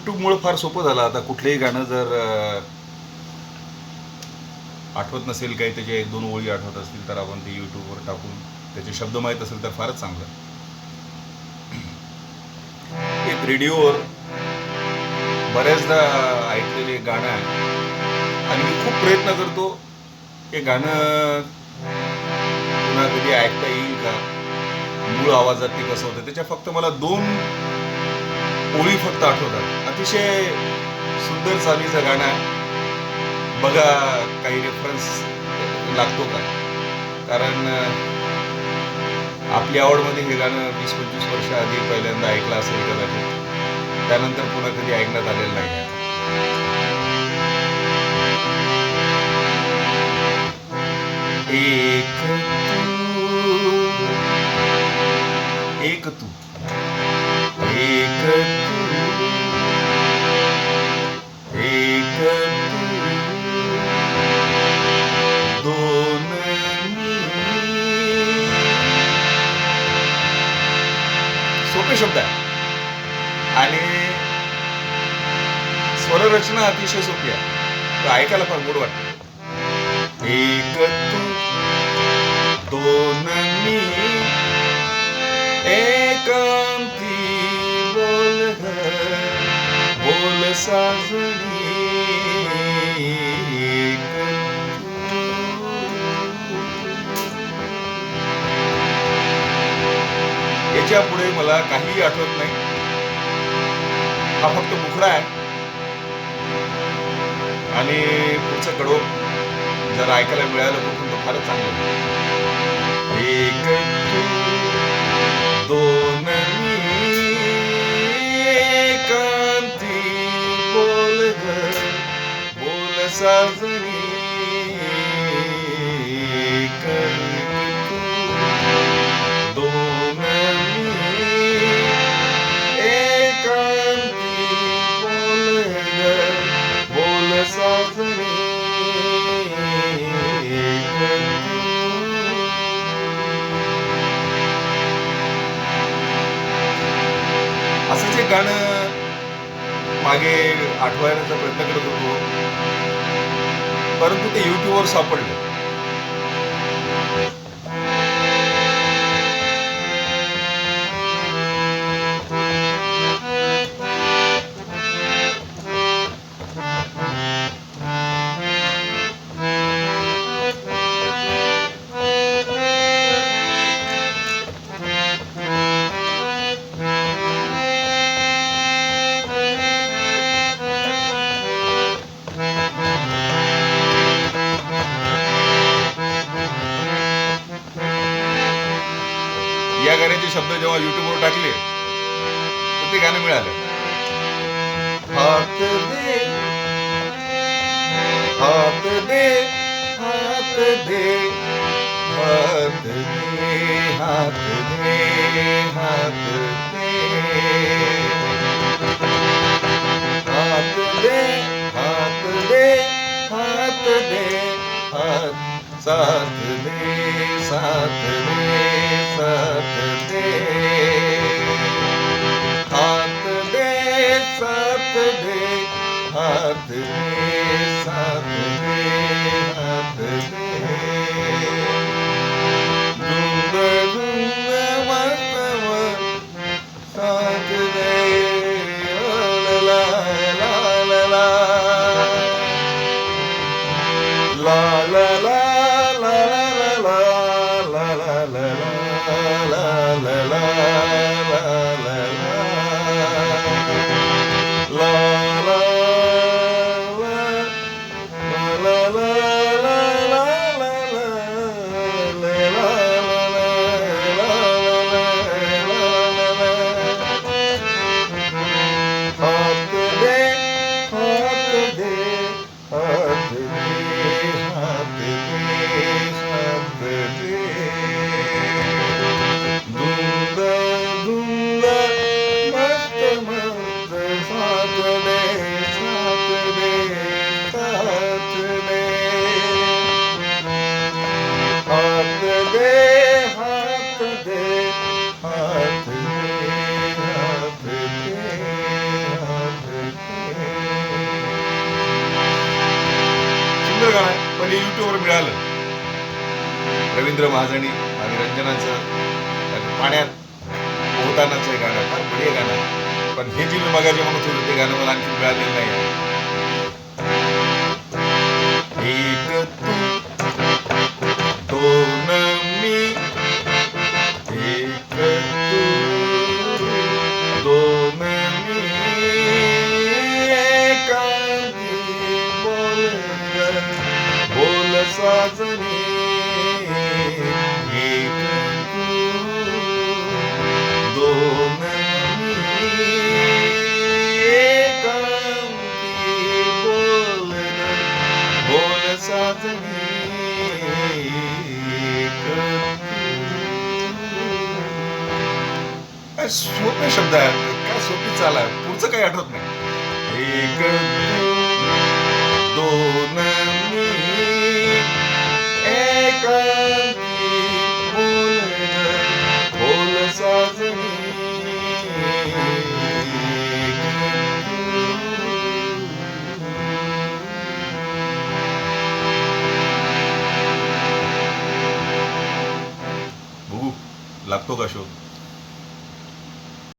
यूट्यूबमुळे फार सोपं झालं. आता कुठलंही गाणं जर आठवत नसेल, काही त्याच्या 1-2 ओळी आठवत असतील, तर आपण ते यूट्यूबवर टाकून त्याचे शब्द माहीत असेल तर फारच चांगलं. एक रेडिओवर बऱ्याचदा ऐकलेले गाणं आहे आणि मी खूप प्रयत्न करतो हे गाणं पुन्हा कधी ऐकता येईल का, मूळ आवाजात ते कसं होतं. त्याच्या फक्त मला 2 ओळी फक्त आठवतात. अतिशय सुंदर चालीचं गाणं आहे. बघा काही रेफरन्स लागतो का, कारण आपली आवडमध्ये हे गाणं 20-25 वर्ष आधी पहिल्यांदा ऐकलं असेल कदाचित, त्यानंतर पुन्हा कधी ऐकण्यात आलेलं नाही आहे. एक तू एक तू दोन मी. सोपे शब्द आहे आणि स्वररचना अतिशय सोपी आहे, तर ऐकायला फार गोड वाटतं. एक तू दोन मी एकांती बोल बोल साजणी. याच्या पुढे मला काहीही आठवत नाही. हा फक्त मुखडा आहे आणि पुढचं कडो जर ऐकायला मिळालं कुठून तर फारच चांगलं. एक तू दोन मी एकांती बोल बोल साजणी. एक तू दोन मी एकांती बोल बोल साजणी. असंच एक गाणं मागे आठवायचा प्रयत्न करत होतो, परंतु ते यूट्यूबवर सापडलं. या गाण्याचे शब्द जेव्हा युट्यूबवर टाकले तर ते गाणं मिळालं. हात दे हात दे हात दे हात दे हात दे हात दे हात दे हात दे हात दे हात साथ दे साथ दे साथ दे हात दे साथ दे हात दे साथ दे हात दे. धुंद धुंद वास्तव साथ दे ला ला ला ला ला ला ला la la la la la la la la la टीव्हीवर मिळालं, रवींद्र महाजनी आणि रंजनाचं पाण्यात पोहतानाचं हे गाणं फार बढिया गाणं आहे. पण हे जे मी मगाशी म्हणत होतो ते गाणं मला आणखी मिळालेलं नाही आहे. एक तू दोन मी, एक तू दोन मी, एकांगी बोल बोल साजनी, एक तू दोन मी, एकांगी बोल बोल साजनी, एक काय सोपे शब्द आहेत, काय सोपी चाल आहे, पुढचं काही आठवत नाही. एक दोन मी, एकांगी बोल बोल साजनी, बघू लागतो का शोध.